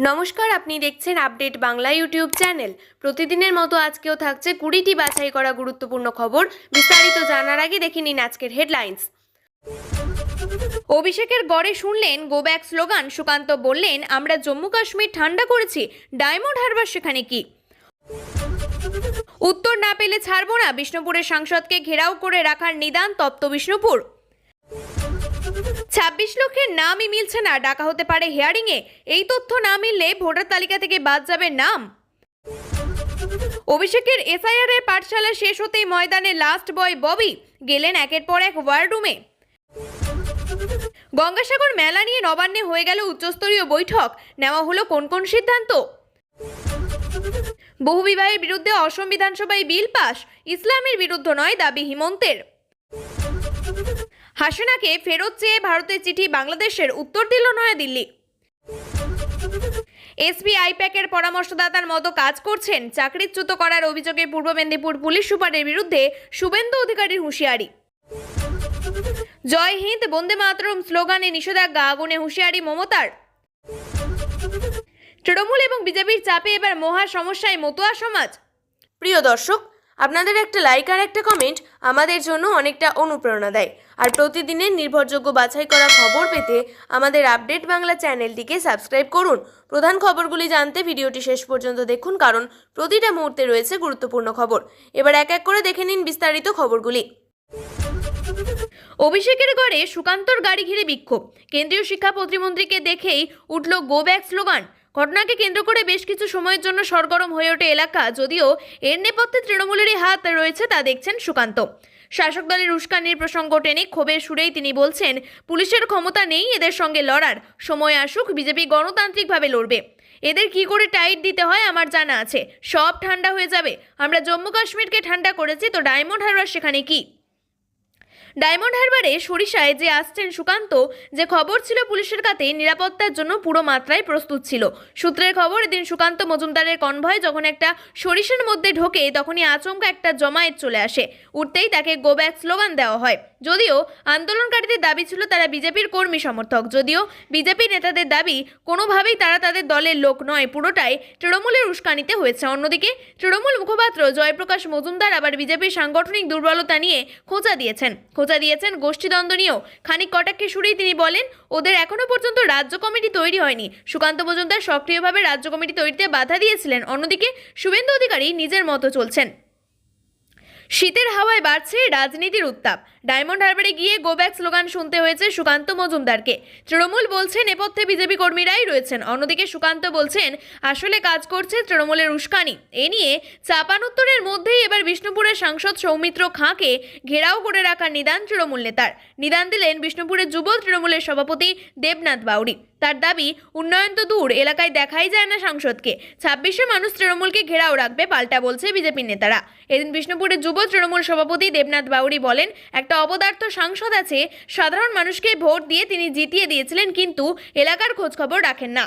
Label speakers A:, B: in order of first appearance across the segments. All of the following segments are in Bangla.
A: নমস্কার, আপনি দেখছেন আপডেট বাংলা ইউটিউব চ্যানেল। প্রতিদিনের মতো আজকেও থাকছে 20টি বাছাই করা গুরুত্বপূর্ণ খবর। বিস্তারিত জানার আগে দেখে নিন আজকের হেডলাইন্স। অভিষেকের গড়ে শুনলেন গো ব্যাক স্লোগান। সুকান্ত বললেন, আমরা জম্মু কাশ্মীর ঠান্ডা করেছি, ডায়মন্ড হারবার সেখানে কি? উত্তর না পেলে ছাড়বো না, বিষ্ণুপুরের সাংসদকে ঘেরাও করে রাখার নিদান তপ্ত বিষ্ণুপুর। 26 লক্ষের নামই মিলছে না, ডাকা হতে পারে হিয়ারিংয়ে। এই তথ্য না মিললে ভোটার তালিকা থেকে বাদ যাবে নাম। অভিষেকের এসআইআর এর পাঠশালা শেষ হতেই ময়দানে লাস্ট বয় ববি গেলেন একের পর এক ওয়ার রুমে। গঙ্গাসাগর মেলা নিয়ে নবান্নে হয়ে গেল উচ্চস্তরীয় বৈঠক, নেওয়া হলো কোন কোন সিদ্ধান্ত। বহুবিবাহের বিরুদ্ধে অসম বিধানসভায় বিল পাস, ইসলামের বিরুদ্ধ নয় দাবি হিমন্তের। হাসিনাকে ফেরত চেয়ে ভারতের চিঠি বাংলাদেশের, উত্তর দিল নয়াদিল্লি। এসপি আইপ্যাকের পরামর্শদাতার মতো কাজ করছেন, চাকরিচ্যুত করার অভিযোগে পূর্ব মেদিনীপুর পুলিশ সুপারের বিরুদ্ধে শুভেন্দু অধিকারীর হুঁশিয়ারি। জয় হিন্দ বন্দে মাতরম স্লোগানে নিষেধাজ্ঞা, আগুনে হুঁশিয়ারি মমতার। তৃণমূল এবং বিজেপির চাপে এবার মহা সমস্যায় মতুয়া সমাজ। প্রিয় দর্শক, আপনাদের একটা লাইক আর একটা কমেন্ট আমাদের জন্য অনেকটা অনুপ্রেরণা দেয়। আর প্রতিদিনের নির্ভরযোগ্য বাছাই করা খবর পেতে আমাদের আপডেট বাংলা চ্যানেলটিকে সাবস্ক্রাইব করুন। প্রধান খবরগুলি জানতে ভিডিওটি শেষ পর্যন্ত দেখুন, কারণ প্রতিটা মুহূর্তে রয়েছে গুরুত্বপূর্ণ খবর। এবার এক এক করে দেখে নিন বিস্তারিত খবরগুলি। অভিষেকের গড়ে সুকান্তর গাড়ি ঘিরে বিক্ষোভ, কেন্দ্রীয় শিক্ষা প্রতিমন্ত্রীকে দেখেই উঠল গো ব্যাক স্লোগান। ঘটনাকে কেন্দ্র করে বেশ কিছু সময়ের জন্য সরগরম হয়ে ওঠে এলাকা, যদিও এর নেপথ্যে তৃণমূলেরই হাত রয়েছে তা দেখছেন সুকান্ত। শাসক দলের উস্কানির প্রসঙ্গ টেনে ক্ষোভের সুরেই তিনি বলছেন, পুলিশের ক্ষমতা নেই এদের সঙ্গে লড়ার, সময় আসুক, বিজেপি গণতান্ত্রিকভাবে লড়বে। এদের কি করে টাইট দিতে হয় আমার জানা আছে, সব ঠান্ডা হয়ে যাবে। আমরা জম্মু কাশ্মীরকে ঠান্ডা করেছি, তো ডায়মন্ড হারবার সেখানে কি? ডায়মন্ড হারবারে সরিষায় যে আসছেন সুকান্ত, যে খবর ছিল পুলিশের কাছে নিরাপত্তার জন্য পুরো মাত্রায় প্রস্তুত ছিল। সূত্রের খবর, এদিন সুকান্ত মজুমদারের কনভয় যখন একটা সরিষার মধ্যে ঢোকে, তখনই আচমকা একটা জমায়েত চলে আসে। উঠতেই তাকে গো ব্যাক স্লোগান দেওয়া হয়। যদিও আন্দোলনকারীদের দাবি ছিল তারা বিজেপির কর্মী সমর্থক, যদিও বিজেপি নেতাদের দাবি কোনোভাবেই তারা তাদের দলের লোক নয়, পুরোটাই তৃণমূলের উস্কানিতে হয়েছে। অন্যদিকে তৃণমূল মুখপাত্র জয়প্রকাশ মজুমদার আবার বিজেপির সাংগঠনিক দুর্বলতা নিয়ে খোঁচা দিয়েছেন গোষ্ঠীদ্বন্দ্ব নিয়েও। খানিক কটাক্ষে সুরেই তিনি বলেন, ওদের এখনো পর্যন্ত রাজ্য কমিটি তৈরি হয়নি। সুকান্ত মজুমদার সক্রিয়ভাবে রাজ্য কমিটি তৈরিতে বাধা দিয়েছিলেন। অন্যদিকে শুভেন্দু অধিকারী নিজের মতো চলছেন। শীতের হাওয়ায় বাড়ছে রাজনীতির উত্তাপ। ডায়মন্ড হারবারে গিয়ে গো ব্যাক স্লোগান শুনতে হয়েছে সুকান্ত মজুমদারকে। তৃণমূল বলছে নেপথ্যে বিজেপি কর্মীরাই রয়েছেন। অন্যদিকে সুকান্ত বলছেন আসলে কাজ করছে তৃণমূলের উস্কানি। এ নিয়ে চাপানুত্তরের মধ্যেই এবার বিষ্ণুপুরের সাংসদ সৌমিত্র খাঁকে ঘেরাও করে রাখার নিদান তৃণমূল নেতার। নিদান দিলেন বিষ্ণুপুরের যুব তৃণমূলের সভাপতি দেবনাথ বাউরি। তার দাবি, উন্নয়ন তো দূর, এলাকায় দেখাই যায় না সাংসদকে। 26শে মানুষ তৃণমূলকে ঘেরাও রাখবে, পাল্টা বলছে বিজেপির নেতারা। এদিন বিষ্ণুপুরের যুব তৃণমূল সভাপতি দেবনাথ বাউরি বলেন, একটা অপদার্থ সাংসদ আছে, সাধারণ মানুষকে ভোট দিয়ে তিনি জিতিয়ে দিয়েছিলেন, কিন্তু এলাকার খোঁজখবর রাখেন না,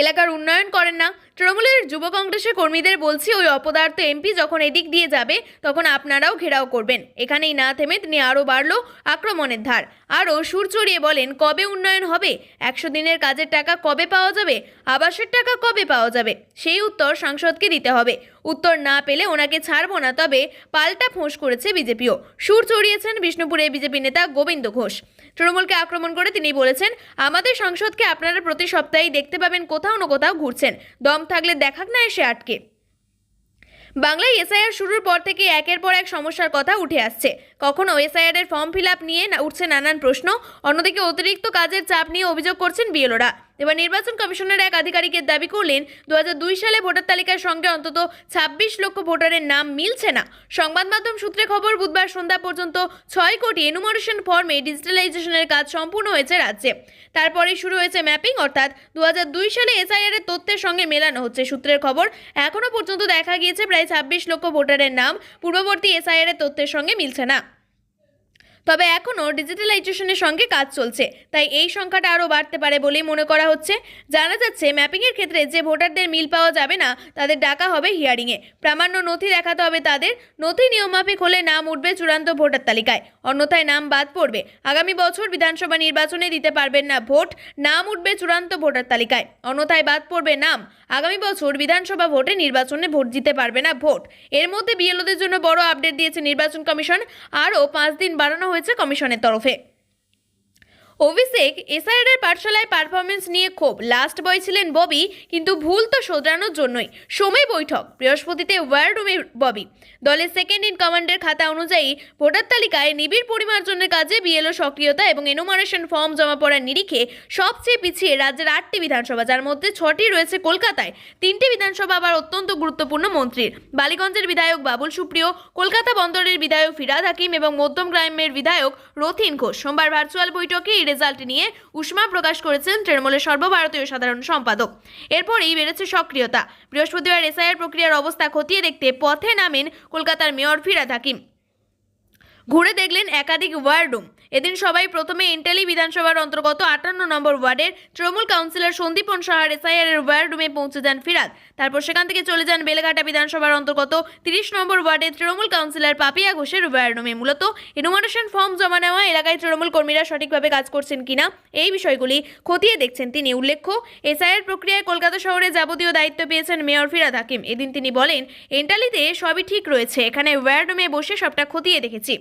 A: এলাকার উন্নয়ন করেন না। তৃণমূলের যুব কংগ্রেসের কর্মীদের বলছি, ওই অপদার্থ এমপি যখন এদিক দিয়ে যাবে তখন আপনারাও ঘেরাও করবেন। এখানেই না থেমে তিনি আরও বাড়ল আক্রমণের ধার। আরও সুর চড়িয়ে বলেন, কবে উন্নয়ন হবে? 100 দিনের কাজের টাকা কবে পাওয়া যাবে? আবাসের টাকা কবে পাওয়া যাবে? সেই উত্তর সাংসদকে দিতে হবে। উত্তর না পেলে ওনাকে ছাড়বো না। তবে পাল্টা ফোঁস করেছে বিজেপিও। সুর চড়িয়েছেন বিষ্ণুপুরের বিজেপি নেতা গোবিন্দ ঘোষ। তৃণমূলকে আক্রমণ করে তিনি বলেছেন, আমাদের সাংসদকে আপনারা প্রতি সপ্তাহেই দেখতে পাবেন কোথাও না কোথাও ঘুরছেন, দম থাকলে দেখাক না এসে আটকে। বাংলায় এসআইআর শুরুর পর থেকে একের পর এক সমস্যার কথা উঠে আসছে। কখনো এসআইআর এর ফর্ম ফিল আপ নিয়ে উঠছে নানান প্রশ্ন, অন্যদিকে অতিরিক্ত কাজের চাপ নিয়ে অভিযোগ করছেন বিএলওরা। এবার নির্বাচন কমিশনের এক আধিকারিকের দাবি করলেন, 2002 সালে ভোটার তালিকার সঙ্গে অন্তত 26 লক্ষ ভোটারের নাম মিলছে না। সংবাদ মাধ্যম সূত্রে খবর, বুধবার সন্ধ্যা পর্যন্ত 6 কোটি এনুমারেশন ফর্মে ডিজিটালাইজেশনের কাজ সম্পূর্ণ হয়েছে রাজ্যে। তারপরে শুরু হয়েছে ম্যাপিং, অর্থাৎ 2002 সালে এসআইআর এর তথ্যের সঙ্গে মেলানো হচ্ছে। সূত্রের খবর, এখনো পর্যন্ত দেখা গিয়েছে প্রায় 26 লক্ষ ভোটারের নাম পূর্ববর্তী এসআইআর এর তথ্যের সঙ্গে মিলছে না। তবে এখনও ডিজিটালাইজেশনের সঙ্গে কাজ চলছে, তাই এই সংখ্যাটা আরও বাড়তে পারে বলেই মনে করা হচ্ছে। জানা যাচ্ছে, ম্যাপিংয়ের ক্ষেত্রে যে ভোটারদের মিল পাওয়া যাবে না তাদের ডাকা হবে হিয়ারিংয়ে। প্রামাণ্য নথি দেখাতে হবে তাদের। নথি নিয়মমাফিক হলে নাম উঠবে চূড়ান্ত ভোটার তালিকায়, অন্যথায় নাম বাদ পড়বে। আগামী বছর বিধানসভা নির্বাচনে দিতে পারবেন না ভোট, নাম উঠবে চূড়ান্ত ভোটার তালিকায়, অন্যথায় বাদ পড়বে নাম। আগামী বছর বিধানসভা ভোটে নির্বাচনে ভোট দিতে পারবে না ভোট। এর মধ্যে বিএলওদের জন্য বড় আপডেট দিয়েছে নির্বাচন কমিশন। আরও 5 দিন বাড়ানো হয়েছে কমিশনের তরফে। অভিষেক এসআইআর এর পাঠশালায় পারফরমেন্স নিয়ে ক্ষোভ। লাস্ট বয় ছিলেন ববি, কিন্তু ভুল তো শোধরানোর জন্যই। সময় বৈঠক বৃহস্পতিতে ওয়ার রুমে ববি। দলের সেকেন্ড ইন কমান্ডের খাতা অনুযায়ী ভোটার তালিকায় নিবিড় পরিমার্জনের কাজে বিএলও সক্রিয়তা এবং এনুমারেশন ফর্ম জমা পড়ার নিরিখে সবচেয়ে পিছিয়ে রাজ্যের 8টি বিধানসভা, যার মধ্যে 6টি রয়েছে কলকাতায়। 3টি বিধানসভা আবার অত্যন্ত গুরুত্বপূর্ণ মন্ত্রীর। বালিগঞ্জের বিধায়ক বাবুল সুপ্রিয়, কলকাতা বন্দরের বিধায়ক ফিরহাদ হাকিম এবং মধ্যমগ্রামের বিধায়ক রথিন ঘোষ। সোমবার ভার্চুয়াল বৈঠকে রেজাল্ট নিয়ে উষ্মা প্রকাশ করেছেন তৃণমূলের সর্বভারতীয় সাধারণ সম্পাদক। এরপরেই বেড়েছে সক্রিয়তা। বৃহস্পতিবার এসআইআর প্রক্রিয়ার অবস্থা খতিয়ে দেখতে পথে নামেন কলকাতার মেয়র ফিরহাদ হাকিম। ঘুরে দেখলেন একাধিক ওয়ার্ড রুম। এদিন সবাই প্রথমে এন্টালি বিধানসভার অন্তর্গত 58 নম্বর ওয়ার্ডের তৃণমূল কাউন্সিলর সন্দীপন সাহার এসআইআর এর ওয়ার্ড রুমে পৌঁছে যান ফিরহাদ। তারপর সেখান থেকে চলে যান বেলেঘাটা বিধানসভার অন্তর্গত 30 নম্বর ওয়ার্ডের তৃণমূল কাউন্সিলর পাপিয়া ঘোষের ওয়ার্ড রুমে। মূলত এনুমারেশন ফর্ম জমা নেওয়া, এলাকায় তৃণমূল কর্মীরা সঠিকভাবে কাজ করছেন কিনা এই বিষয়গুলি খতিয়ে দেখছেন তিনি। উল্লেখ্য, এসআইআর প্রক্রিয়ায় কলকাতা শহরে যাবতীয় দায়িত্ব পেয়েছেন মেয়র ফিরহাদ হাকিম। এদিন তিনি বলেন, এন্টালিতে সবই ঠিক রয়েছে, এখানে ওয়ার্ড রুমে বসে সবটা খতিয়ে দেখেছি।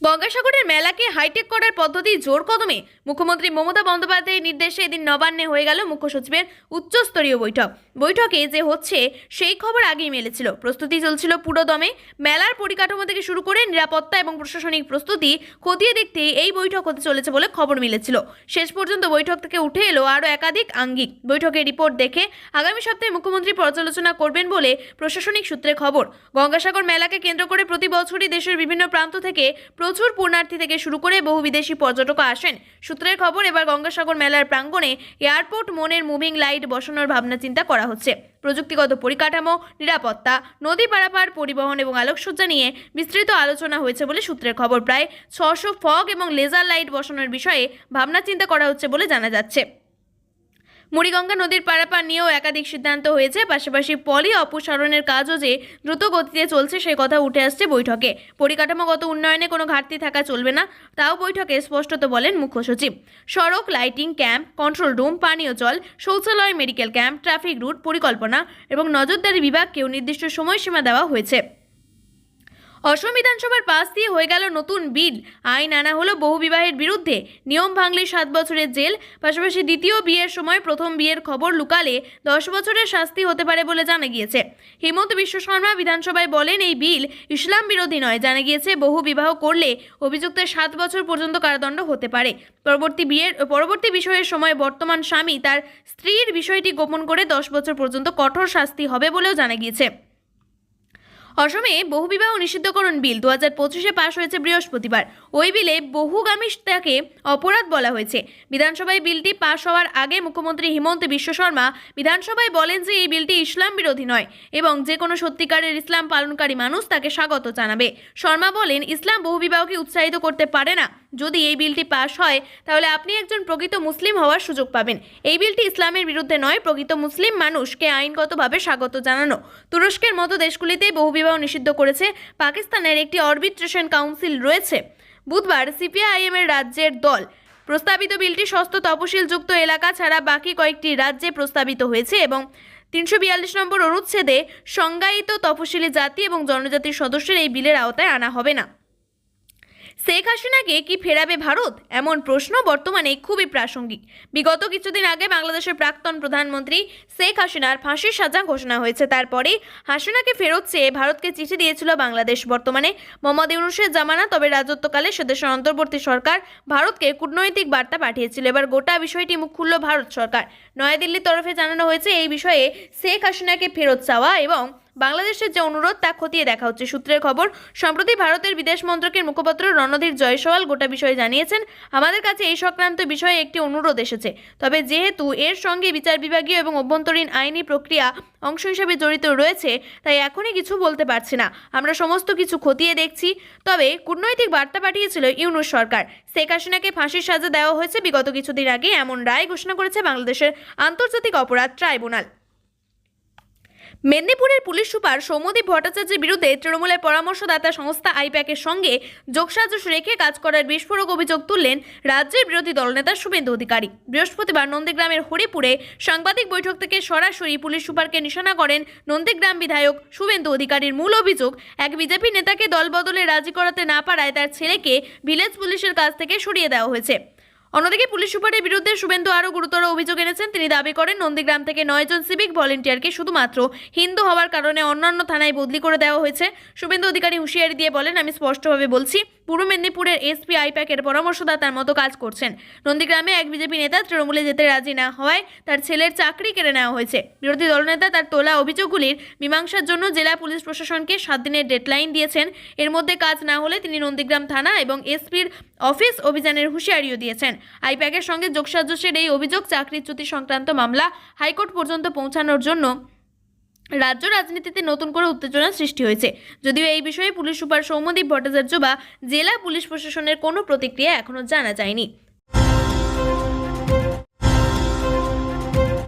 A: গঙ্গাসাগরের মেলাকে হাইটেক করার পদ্ধতি জোর কদমে। মুখ্যমন্ত্রী মমতা বন্দ্যোপাধ্যায়ের নির্দেশে এদিন নবান্নে হয়ে গেল মুখ্য সচিবের উচ্চস্তরীয় বৈঠক। বৈঠকে যে হচ্ছে সেই খবর আগেই মিলেছিল। প্রস্তুতি চলছিল পুরোদমে। মেলার পরিকাঠামো থেকে শুরু করে নিরাপত্তা এবং প্রশাসনিক প্রস্তুতি খতিয়ে দেখতে এই বৈঠক হতে চলেছে বলে খবর মিলেছিল। শেষ পর্যন্ত বৈঠক থেকে উঠে এলো আরও একাধিক আঙ্গিক। বৈঠকের রিপোর্ট দেখে আগামী সপ্তাহে মুখ্যমন্ত্রী পর্যালোচনা করবেন বলে প্রশাসনিক সূত্রে খবর। গঙ্গাসাগর মেলাকে কেন্দ্র করে প্রতি বছরই দেশের বিভিন্ন প্রান্ত থেকে প্রচুর পূর্ণার্থী থেকে শুরু করে বহু বিদেশি পর্যটক আসেন। সূত্রের খবর, এবার গঙ্গাসাগর মেলার প্রাঙ্গণে এয়ারপোর্ট মোড়ের মুভিং লাইট বসানোর ভাবনা চিন্তা করা হচ্ছে। প্রযুক্তিগত পরিকাঠামো, নিরাপত্তা, নদী পারাপার, পরিবহন এবং আলোকসজ্জা নিয়ে বিস্তৃত আলোচনা হয়েছে বলে সূত্রের খবর। প্রায় 600 ফগ এবং লেজার লাইট বসানোর বিষয়ে ভাবনা চিন্তা করা হচ্ছে বলে জানা যাচ্ছে। মুড়িগঙ্গা নদীর পারাপার নিয়েও একাধিক সিদ্ধান্ত হয়েছে। পাশাপাশি পলি অপসারণের কাজও যে দ্রুত গতিতে চলছে সেই কথা উঠে আসছে বৈঠকে। পরিকাঠামোগত উন্নয়নে কোনো ঘাটতি থাকা চলবে না, তাও বৈঠকে স্পষ্টত বলেন মুখ্য সচিব। সড়ক, লাইটিং, ক্যাম্প, কন্ট্রোল রুম, পানীয় জল, শৌচালয়, মেডিকেল ক্যাম্প, ট্রাফিক রুট পরিকল্পনা এবং নজরদারি বিভাগকেও নির্দিষ্ট সময়সীমা দেওয়া হয়েছে। অসম বিধানসভার পাশ দিয়ে হয়ে গেল নতুন বিল। আইন আনা হলো বহুবিবাহের বিরুদ্ধে। নিয়ম ভাঙলে 7 বছরের জেল। পাশাপাশি দ্বিতীয় বিয়ের সময় প্রথম বিয়ের খবর লুকালে 10 বছরের শাস্তি হতে পারে বলে জানা গিয়েছে। হিমন্ত বিশ্ব শর্মা বিধানসভায় বলেন, এই বিল ইসলাম বিরোধী নয়। জানা গিয়েছে, বহু বিবাহ করলে অভিযুক্তের 7 বছর পর্যন্ত কারাদণ্ড হতে পারে। পরবর্তী বিষয়ের সময় বর্তমান স্বামী তার স্ত্রীর বিষয়টি গোপন করে 10 বছর পর্যন্ত কঠোর শাস্তি হবে বলেও জানা গিয়েছে। অসমে বহুবিবাহ নিষিদ্ধকরণ বিল 2025-এ পাশ হয়েছে বৃহস্পতিবার। ওই বিলে বহুগামিতাকে অপরাধ বলা হয়েছে। বিধানসভায় বিলটি পাশ হওয়ার আগে মুখ্যমন্ত্রী হিমন্ত বিশ্ব শর্মা বিধানসভায় বলেন যে এই বিলটি ইসলাম বিরোধী নয় এবং যে কোনো সত্যিকারের ইসলাম পালনকারী মানুষ তাকে স্বাগত জানাবে। শর্মা বলেন, ইসলাম বহুবিবাহকে উৎসাহিত করতে পারে না। যদি এই বিলটি পাশ হয় তাহলে আপনি একজন প্রকৃত মুসলিম হওয়ার সুযোগ পাবেন। এই বিলটি ইসলামের বিরুদ্ধে নয়, প্রকৃত মুসলিম মানুষকে আইনগতভাবে স্বাগত জানানো। তুরস্কের মতো দেশগুলিতে বহুবিবাহ নিষিদ্ধ করেছে। পাকিস্তানের একটি আরবিট্রেশন কাউন্সিল রয়েছে। বুধবার সিপিআইএম এর রাজ্যের দল প্রস্তাবিত বিলটি ষষ্ঠ তফসিলযুক্ত এলাকা ছাড়া বাকি কয়েকটি রাজ্যে প্রস্তাবিত হয়েছে এবং 342 নম্বর অনুচ্ছেদে সংজ্ঞায়িত তফসিলি জাতি এবং জনজাতির সদস্যের এই বিলের আওতায় আনা হবে না। শেখ হাসিনাকে কি ফেরাবে ভারত? এমন প্রশ্ন বর্তমানে খুবই প্রাসঙ্গিক। বিগত কিছুদিন আগে বাংলাদেশের প্রাক্তন প্রধানমন্ত্রী শেখ হাসিনার ফাঁসির সাজা ঘোষণা হয়েছে। তারপরেই হাসিনাকে ফেরত চেয়ে ভারতকে চিঠি দিয়েছিল বাংলাদেশ। বর্তমানে মোহাম্মদ ইউনূসের জামানা, তবে রাজত্বকালে সেদেশের অন্তর্বর্তী সরকার ভারতকে কূটনৈতিক বার্তা পাঠিয়েছিল। এবার গোটা বিষয়টি মুখ খুলল ভারত সরকার। নয়াদিল্লির তরফে জানানো হয়েছে, এই বিষয়ে শেখ হাসিনাকে ফেরত চাওয়া এবং বাংলাদেশের যে অনুরোধ তা খতিয়ে দেখা হচ্ছে। সূত্রের খবর, সম্প্রতি ভারতের বিদেশ মন্ত্রকের মুখপাত্র রণধীর জয়সওয়াল গোটা বিষয়ে জানিয়েছেন, আমাদের কাছে এই সংক্রান্ত বিষয়ে একটি অনুরোধ এসেছে। তবে যেহেতু এর সঙ্গে বিচার বিভাগীয় এবং অভ্যন্তরীণ আইনি প্রক্রিয়া অংশ হিসেবে জড়িত রয়েছে, তাই এখনই কিছু বলতে পারছি না। আমরা সমস্ত কিছু খতিয়ে দেখছি। তবে কূটনৈতিক বার্তা পাঠিয়েছিল ইউনূস সরকার। শেখ হাসিনাকে ফাঁসির সাজা দেওয়া হয়েছে বিগত কিছুদিন আগে, এমন রায় ঘোষণা করেছে বাংলাদেশের আন্তর্জাতিক অপরাধ ট্রাইব্যুনাল। মেদিনীপুরের পুলিশ সুপার সৌম্যদীপ ভট্টাচার্যের বিরুদ্ধে তৃণমূলের পরামর্শদাতা সংস্থা আইপ্যাকের সঙ্গে যোগসাজশ রেখে কাজ করার বিস্ফোরক অভিযোগ তুললেন রাজ্যের বিরোধী দলনেতা শুভেন্দু অধিকারী। বৃহস্পতিবার নন্দীগ্রামের হরিপুরে সাংবাদিক বৈঠক থেকে সরাসরি পুলিশ সুপারকে নিশানা করেন নন্দীগ্রাম বিধায়ক শুভেন্দু অধিকারীর। মূল অভিযোগ, এক বিজেপি নেতাকে দলবদলে রাজি করাতে না পারায় তার ছেলেকে ভিলেজ পুলিশের কাছ থেকে সরিয়ে দেওয়া হয়েছে। অন্যদিকে পুলিশ সুপারের বিরুদ্ধে শুভেন্দু আরও গুরুতর অভিযোগ এনেছেন। তিনি দাবি করেন, নন্দীগ্রাম থেকে 9 জন সিভিক ভলেন্টিয়ারকে শুধুমাত্র হিন্দু হওয়ার কারণে অন্যান্য থানায় বদলি করে দেওয়া হয়েছে। শুভেন্দু অধিকারী হুঁশিয়ারি দিয়ে বলেন, আমি স্পষ্টভাবে বলছি, পূর্ব মেদিনীপুরের এসপি আইপ্যাকের পরামর্শদাতার মতো কাজ করছেন। নন্দীগ্রামে এক বিজেপি নেতা তৃণমূলে যেতে রাজি না হওয়ায় তার ছেলের চাকরি কেড়ে নেওয়া হয়েছে। বিরোধী দলনেতা তার তোলা অভিযোগগুলির মীমাংসার জন্য জেলা পুলিশ প্রশাসনকে 7 দিনের ডেডলাইন দিয়েছেন। এর মধ্যে কাজ না হলে তিনি নন্দীগ্রাম থানা এবং এসপির অফিস অভিযানের হুঁশিয়ারিও দিয়েছেন। আইপ্যাকের সঙ্গে যোগসাজশের এই অভিযোগ চাকরিচ্যুতি সংক্রান্ত মামলা হাইকোর্ট পর্যন্ত পৌঁছানোর জন্য রাজ্য রাজনীতিতে নতুন করে উত্তেজনা সৃষ্টি হয়েছে। যদিও এই বিষয়ে পুলিশ সুপার সৌম্যদীপ ভট্টাচার্য বা জেলা পুলিশ প্রশাসনের কোনো প্রতিক্রিয়া এখনো জানা যায়নি।